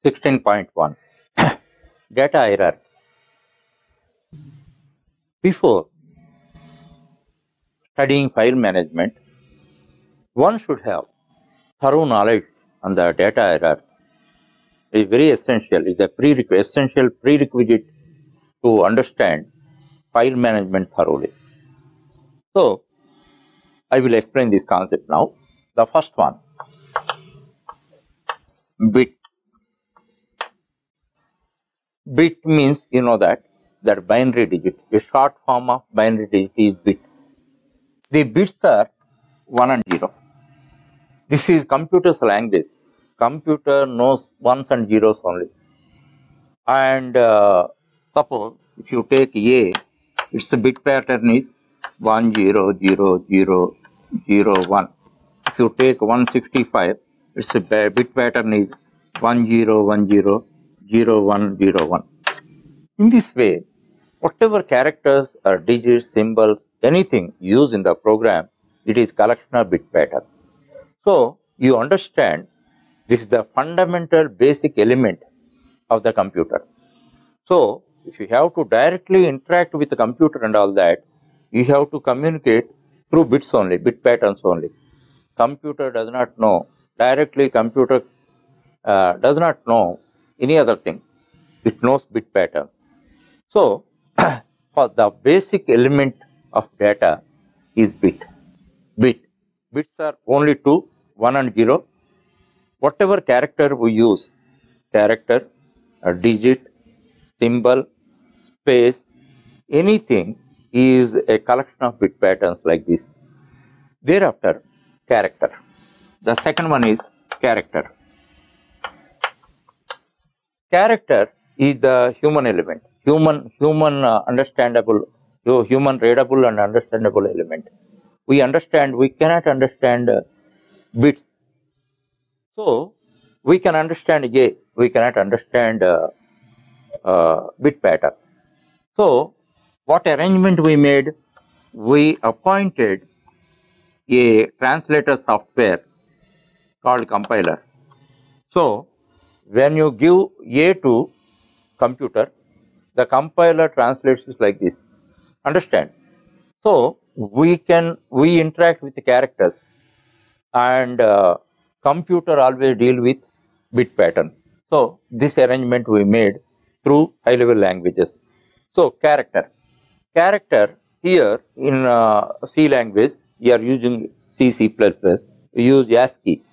16.1 Data hierarchy. Before studying file management, one should have thorough knowledge on the data hierarchy. It is very essential. It is a essential prerequisite to understand file management thoroughly. So, I will explain this concept now. The first one, bit. Bit means, you know that binary digit. A short form of binary digit is bit. The bits are 1 and 0. This is computer's language. Computer knows ones and zeros only. And suppose if you take A, its bit pattern is 1 0 0 0 0 1. If you take 165, its bit pattern is 1 0 1 0 0 1 0 1. In this way, whatever characters or digits, symbols, anything used in the program, it is collection of bit pattern. So, you understand this is the fundamental basic element of the computer. So, if you have to directly interact with the computer and all that, you have to communicate through bits only, bit patterns only. Computer does not know, directly computer does not know any other thing. It knows bit patterns. So, for the basic element of data is bit. Bits are only two, 1 and 0. Whatever character we use, character, a digit, symbol, space, anything is a collection of bit patterns like this. Thereafter, character. The second one is character. Character is the human element, human understandable, human readable and understandable element. We cannot understand bits. So, we can understand A, we cannot understand bit pattern. So, what arrangement we made? We appointed a translator software called compiler. So, when you give A to computer, the compiler translates it like this. Understand? So, we interact with the characters, and computer always deal with bit pattern. So, this arrangement we made through high level languages. So, character here in C language, we are using C++, we use ASCII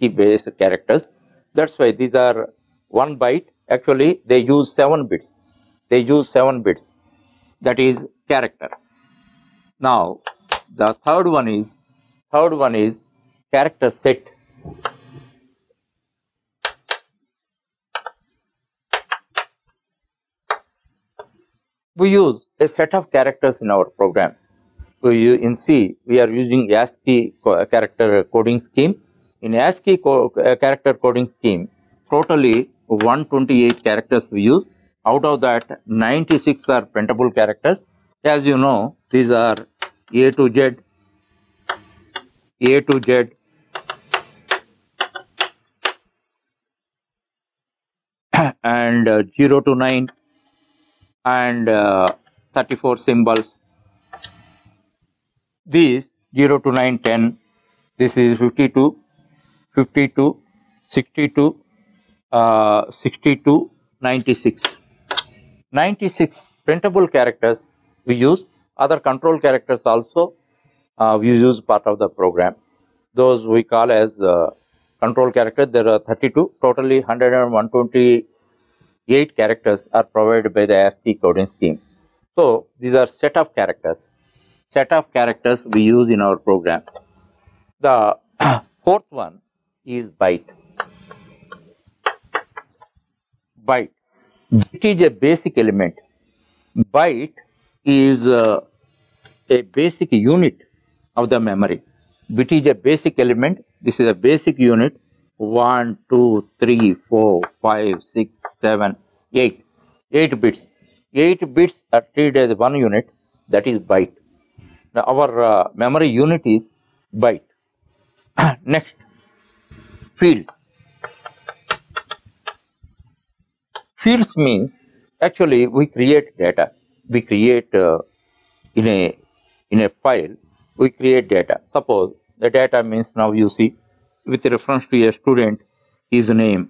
based characters. That's why these are 1 byte. Actually, they use 7 bits. That is character. Now, the third one is character set. We use a set of characters in our program. In C, we are using ASCII character coding scheme. In ASCII character coding scheme, totally 128 characters we use. Out of that, 96 are printable characters. As you know, these are A to Z, and 0 to 9, and 34 symbols. These 0 to 9, 10. This is 52, 62, 62, 96. 96 printable characters we use. Other control characters also we use part of the program. Those we call as control characters. There are 32. Totally 128 characters are provided by the ASCII coding scheme. So, these are set of characters we use in our program. The fourth one is byte. Byte is a basic element. Byte is a basic unit of the memory. Bit is a basic element. This is a basic unit. 1, 2, 3, 4, 5, 6, 7, 8. 8 bits. 8 bits are treated as one unit, that is byte. Now, our memory unit is byte. Next, fields. Fields means actually we create data. We create in a file. We create data. Suppose the data means now you see with reference to a student, his name,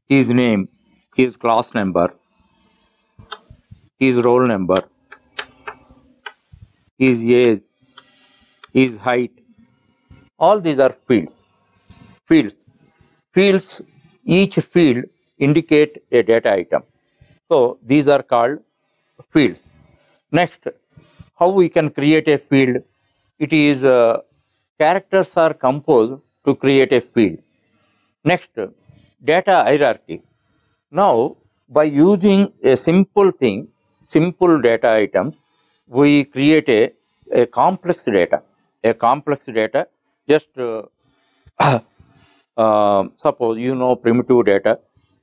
his class number, his roll number, his age, his height. All these are fields. Fields. Fields. Each field indicate a data item. So these are called fields. Next, how we can create a field? It is characters are composed to create a field. Next, data hierarchy. Now, by using a simple thing, simple data items, we create a complex data. A complex data, just suppose you know primitive data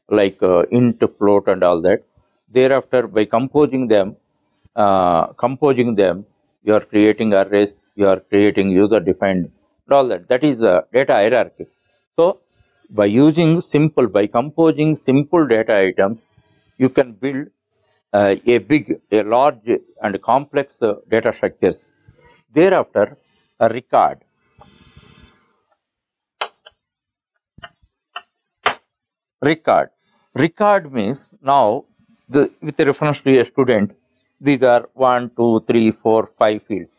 like int, float, and all that. Thereafter, by composing them, you are creating arrays, you are creating user-defined, all that. That is data hierarchy. So, by composing simple data items, you can build a large and complex data structures. Thereafter, a record. Record means now with reference to a student, these are 1, 2, 3, 4, 5 fields.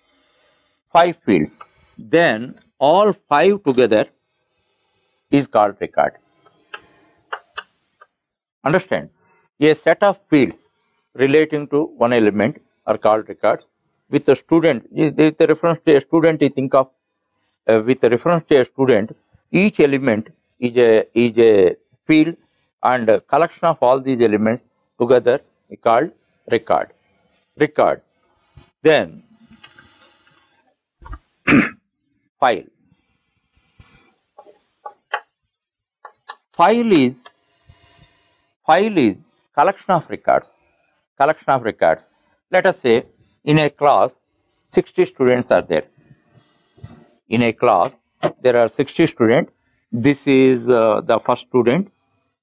5 fields. Then all 5 together is called record. Understand? A set of fields relating to one element are called records. With a student, with reference to a student, you think of with reference to a student, each element is a field, and a collection of all these elements together is called record. Then file. File is collection of records. Let us say in a class 60 students are there. In a class there are 60 students. This is the first student.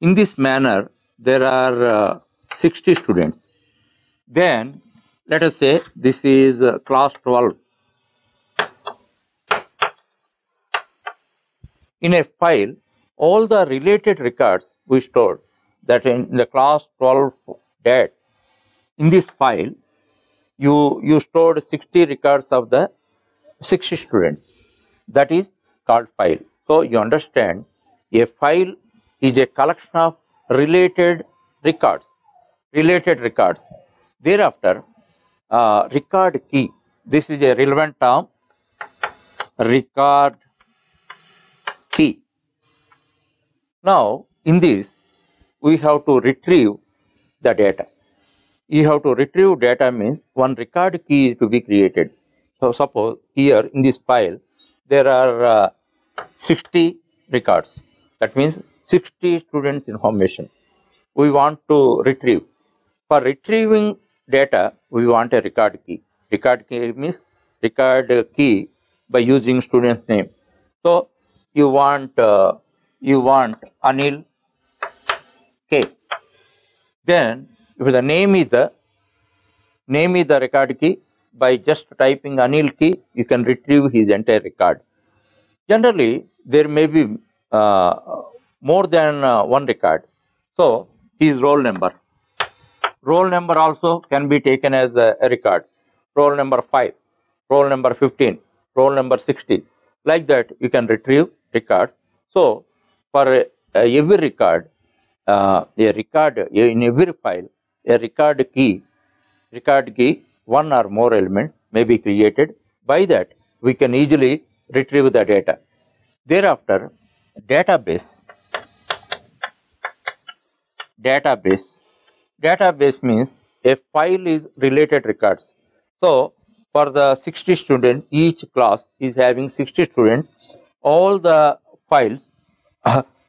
In this manner there are 60 students. Then let us say this is class 12. In a file, all the related records we stored, that in the class 12 date. In this file, you stored 60 records of the 60 students. That is called file. So you understand, a file is a collection of related records. Thereafter, record key. This is a relevant term. Record key. Now, in this, we have to retrieve the data. You have to retrieve data means one record key is to be created. So, suppose here in this file, there are 60 records. That means 60 students information. We want to retrieve. For retrieving data, we want a record key. Record key means record key by using student's name. So, you want Anil K. Then, if the name is the record key, by just typing Anil K, you can retrieve his entire record. Generally, there may be more than one record. So, his roll number. Roll number also can be taken as a record. Roll number 5, roll number 15, roll number 60. Like that, you can retrieve records. So, for every record, in every file, a record key, one or more elements may be created. By that, we can easily retrieve the data. Thereafter, database. Database means a file is related records. So, for the 60 students, each class is having 60 students. All the files,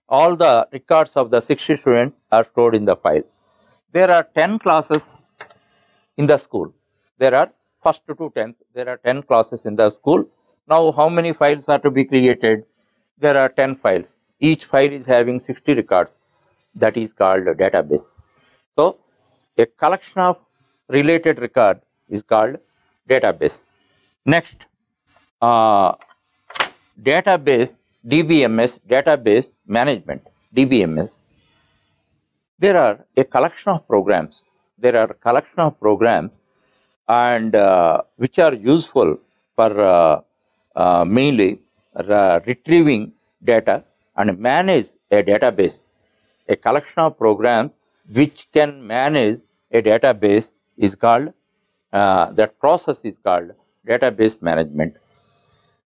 all the records of the 60 students are stored in the file. There are 10 classes in the school. There are first to 10th, there are 10 classes in the school. Now, how many files are to be created? There are 10 files. Each file is having 60 records. that is called a database. So a collection of related record is called database. Next, database, DBMS, database management, DBMS. There are a collection of programs. There are a collection of programs and which are useful for mainly retrieving data and manage a database. A collection of programs which can manage a database is called, that process is called database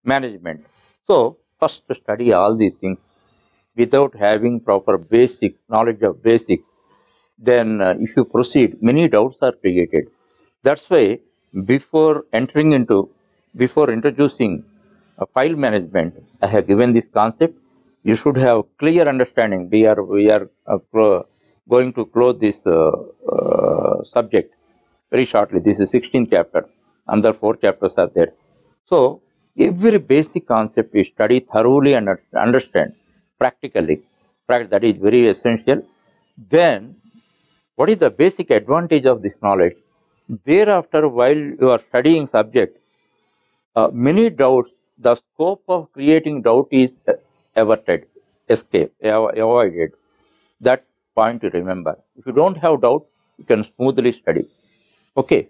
management. So first study all these things without having proper basics, knowledge of basics, then if you proceed, many doubts are created. That's why before introducing file management, I have given this concept. You should have clear understanding. We are going to close this subject very shortly. This is 16th chapter. Another 4 chapters are there. So every basic concept we study thoroughly and understand practically. That is very essential. Then what is the basic advantage of this knowledge? Thereafter, while you are studying subject, many doubts, the scope of creating doubt is avoided. That point to remember. If you don't have doubt, you can smoothly study. Okay.